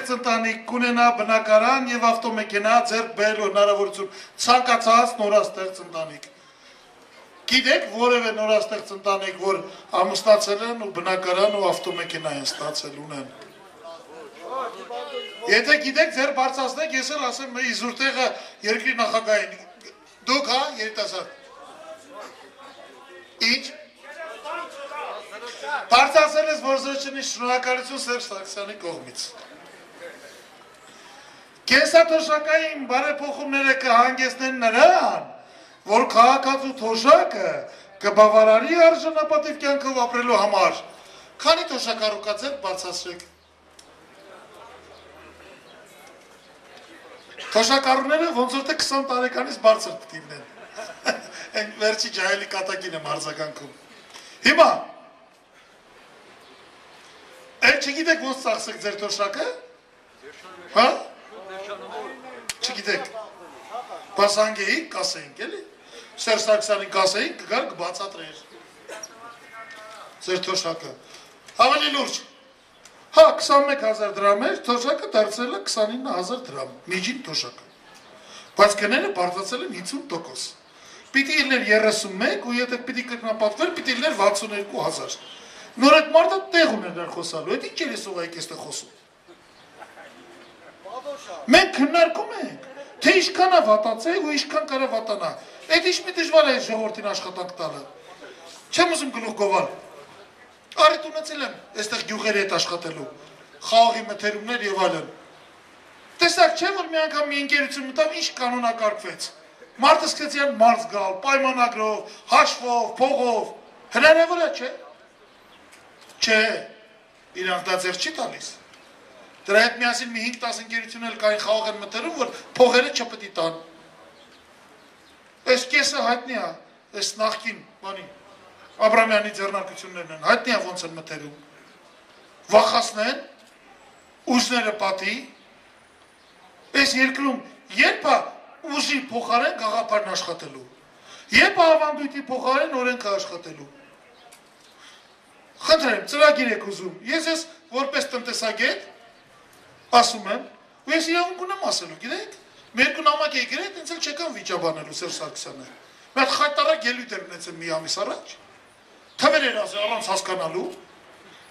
նորաստեղծ ընտանիք կունենա բնակարան եւ ավտոմեքենա ձեռք բերելու հնարավորություն ցանկացած նորաստեղծ ընտանիք։ Գիտեք որևէ նորաստեղծ ընտանիք, որ ամուսնացել են ու բնակարան ու ավտոմեքենա են ստացել ունեն։ Եթե գիտեք ձեր բարձրացնեք, ես էլ ասեմ իզուր տեղը երկրի նախագահին։ Դուք հա երիտասարդ։ Ինչ։ Բարձրացել ես որզրուչինի շնորհակալություն Սերժ Սարգսյանի կողմից։ Կենսաթոշակային բարեփոխումները կհանգեցնեն նրան, որ քաղաքացու թոշակը կբավարարի արժանապատիվ կյանքով ապրելու համար։ Քանի թոշակառուկացել բարձրացրեք։ Թոշակառուները ոնց որ թե 20 տարեկանից բարձր պետք լինեն։ Այն վերջի ջահելի կատակին եմ արձագանքում։ Հիմա Այդ չգիտեք ոնց ծախսեք ձեր թոշակը։ Հա։ Չգիտեք։ Բասանգեի կասեինք էլի։ Սերժ Սարգսյանի կասեինք կգար կբացատրեր։ Ձեր թոշակը։ Ավելի լուրջ։ Հա 21000 դրամ էր, թոշակը դարձել է 29000 դրամ, միջին թոշակը։ Բայց գները բարձրացել են 50%։ Պիտի լիներ 31 ու եթե պիտի կրկնապատկվեր, պիտի լիներ 62000։ Նոր այդ մարդը տեղ ուներ խոսալու, այդ ինչ ես ով այք էստեղ խոսում։ Մենք քննարկում ենք, թե ինչքան է վատացել ու ինչքան կարա վատանա։ Այդ ինչ մի դժվար է ժողովրդին աշխատանք տալը։ Չեմ ուզում գլուխ գովալ։ Առիթ ունեցել եմ այստեղ գյուղերի հետ աշխատելու, խաղողի մթերումներ եւ այլն։ Տեսակ չէ որ մի անգամ մի ընկերություն մտավ ինչ կանոնակարգվեց։ Մարդը սկսեց իրան մարզ գալ, պայմանագրով, հաշվով, փողով։ Հնարավոր է, չէ՞։ Չէ, իրանք դա ձեր չի տալիս։ Դրա հետ միասին մի 5-10 ընկերություն էլ կային խաղող են մտերում, որ փողերը չպետք է տան։ Այս կեսը հայտնի է, այս նախկին բանի Աբրամյանի ձեռնարկություններն են, հայտնի է ոնց են մտերում։ Վախացնեն, ուժները պատի, այս երկրում երբ է ուժի փոխարեն գաղափարն աշխատելու, երբ է ավանդույթի փոխարեն օրենքը աշխատելու։ Խնդրեմ, ծրագիր եք ուզում, ես որպես տնտեսագետ ասում եմ, ու ես իրավունք ունեմ ասելու, գիտեք, մեր կնամակ էի գրետ, ինձ էլ չեկան վիճաբանելու Սերժ Սարգսյանը։ Մի հատ խայտարակ ելույթ էր ունեցել մի ամիս առաջ, թվեր էր ասել առանց հասկանալու,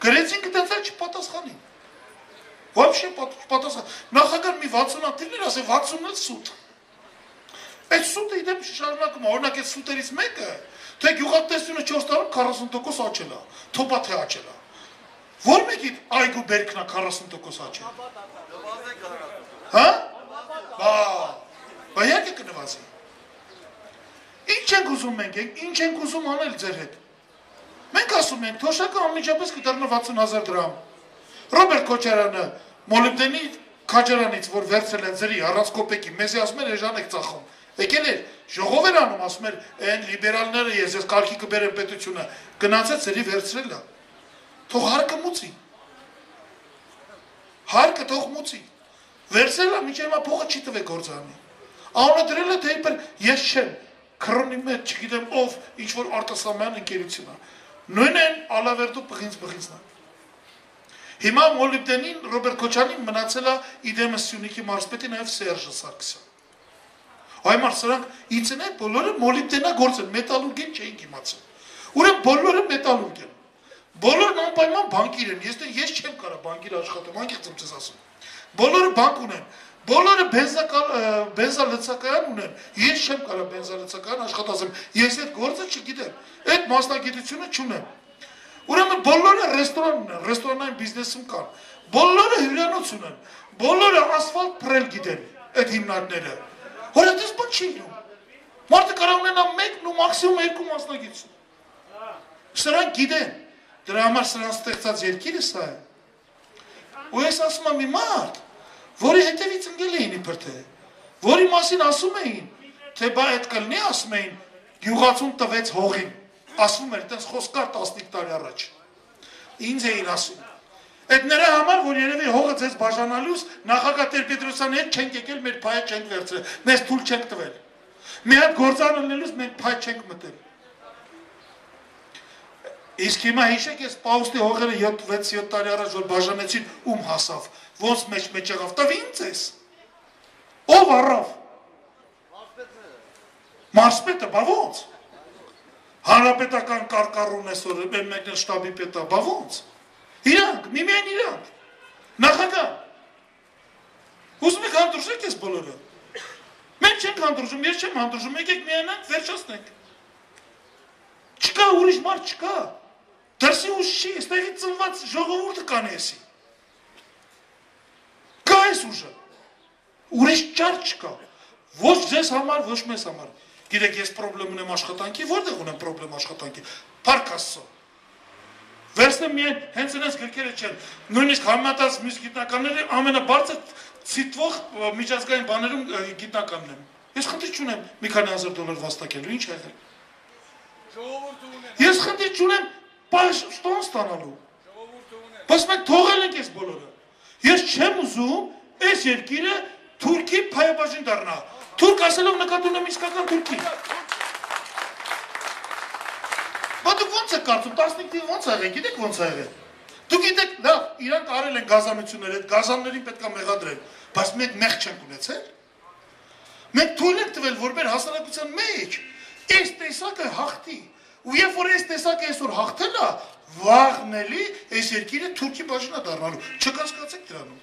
գրեցին կտենց էլ չպատասխանին։ Вообще պատասխան, նախագահ մի 60 տիլներ ասել 60-ն էլ սուտ։ Այդ սուտը իդեպ շարունակում, օրինակ այդ սուտերից մեկը, թե գյուղատնտեսությունը 4 տարում 40% աճել է, թոպա թե աճել է։ Որ մեկի այգու բերքն է 40% աճել։ Հա? Բա յակե կնվազի։ Ինչ ենք ուզում մենք, ինչ ենք ուզում անել ձեր հետ։ Մենք ասում ենք, թոշակը անմիջապես կդառնա 60000 դրամ։ Ռոբերտ Քոչարյանը մոլիբդենի քաջարանից, որ վերցրել են ձրի առանց կոպեկի, մեզի ասում են էժան եք ծախում։ Եկել էր, ժողով էր անում, ասում էր, այն լիբերալները ես կարգի կբերեմ պետությունը, գնացեց ձրի վերցրել է։ Թող հարկը մուծի։ Հարկը թող մուծի։ Վերցրել է, մինչև հիմա փողը չի տվել գործարանի։ Անունը դրել է, թե իբր ես չեմ, քրոնի մեջ, չգիտեմ ով, ինչ որ արտասահման ընկերություն է։ Նույն են Ալավերդու բղինձն է։ Հիմա մոլիբդենին Ռոբերտ Քոչարյանին մնացել է իդեմս Սյունիքի մարզպետի նաև Սերժ Սարգսյան։ Այմար սրանք ինձնեն բոլորը մոլիբդենագործ են, մետալուրգ են չէին իմացել։ Ուրեմն բոլորը մետալուրգ են։ Բոլորն անպայման բանկիր են։ Ես չեմ կարող բանկիր աշխատեմ, անկեղծ եմ ձեզ ասում։ Բոլորը բանկ ունեն։ Բոլորը բենզալցակայան ունեն։ Ես չեմ կարող բենզալցակայան աշխատասեմ։ Ես այդ գործը չգիտեմ։ Այդ մասնագիտությունը չունեմ։ Ուրեմն բոլորը ռեստորան ունեն, ռեստորանային բիզնեսում կան։ Բոլորը հյուրանոց ունեն։ Բոլորը ասֆալտ փռել գիտեն, այդ հիմնարկները։ Որ այդպես բան չի լինում։ Մարդը կարող ունենա 1 ու մաքսիմում 2 մասնագիտություն։ Սրանք գիտեն։ Դրա համար սրանց ստեղծած երկիրը սա է։ Ու ես ասում եմ մի մարդ, որի հետևից ընկել էին իբր թե, որի մասին ասում էին, թե բա այդ կլինի, ասում էին, գյուղացուն տվեց հողին։ Ասում էր, այդպես խոսք կար 15 տարի առաջ։ Ինձ էին ասում։ Այդ նրա համար, որ երևի հողը ձեզ բաժանալուց նախագահ Տեր-Պետրոսյանի հետ չենք եկել, մեր փայը չենք վերցրել, մեզ թույլ չենք տվել։ Մի հատ գործան ունենալուց մենք փայ չենք մտել։ Իսկ հիմա հիշեք, ես Պաուստի հողերը 6-7 տարի առաջ որ բաժանեցին, ում հասավ։ ոնց մեջ եղավ, տվի ինձ ես։ Ով առավ։ Մարսպետը, բա ոնց։ Հանրապետական կարկառուն այսօր մեկն էլ շտաբի պետա, բա ոնց։ Իրանք, միմիայն իրանք։ Նախագահ։ Ուզում եք հանդուրժեք ես բոլորը։ Մենք չենք հանդուրժում, ես չեմ հանդուրժում, եկեք միանանք, վերջացնենք։ Չկա, ուրիշ մարդ չկա։ Դրսի ուժ չի, այստեղից ծնված ժողովուրդը կան էսի։ Կա այս ուժը։ Ուրիշ ճար չկա։ Ոչ ձեզ համար, ոչ մեզ համար։ Գիտեք, ես պրոբլեմ ունեմ աշխատանքի, որտեղ ունեմ պրոբլեմ աշխատանքի։ Փառք Աստծո։ Վերցնեմ միայն հենց նրանց գրքերը չեն։ Նույնիսկ համեմատած մյուս գիտնականները ամենաբարձր ցիտվող միջազգային բաներում գիտնականն եմ։ Ես խնդիր չունեմ մի քանի հազար դոլար վաստակելու, ինչ եղել։ Ժողովուրդը ունեն։ Ես խնդիր չունեմ պաշտոն ստանալու։ Բայց մենք թողել ենք այս բոլորը։ Ես չեմ ուզում այս երկիրը Թուրքի փայաբաժին դառնա։ Թուրք ասելով նկատի ունեմ իսկական Թուրքի։ Բա դուք ո՞նց եք կարծում 15 թիվը ո՞նց ա եղել, գիտեք ո՞նց ա եղել։ Դուք գիտեք, լավ, իրանք արել են գազանություններ, այդ գազաններին պետք է մեղադրել, բայց մենք մեղ չենք ունեցել։ Մենք թույլ ենք տվել, որ մեր հասարակության մեջ այս տեսակը հաղթի։ Ու երբ որ այս տեսակը այսօր հաղթել է, վաղն էլի այս երկիրը Թուրքի բաժինա դառնալու։ Չկասկածեք դրանում։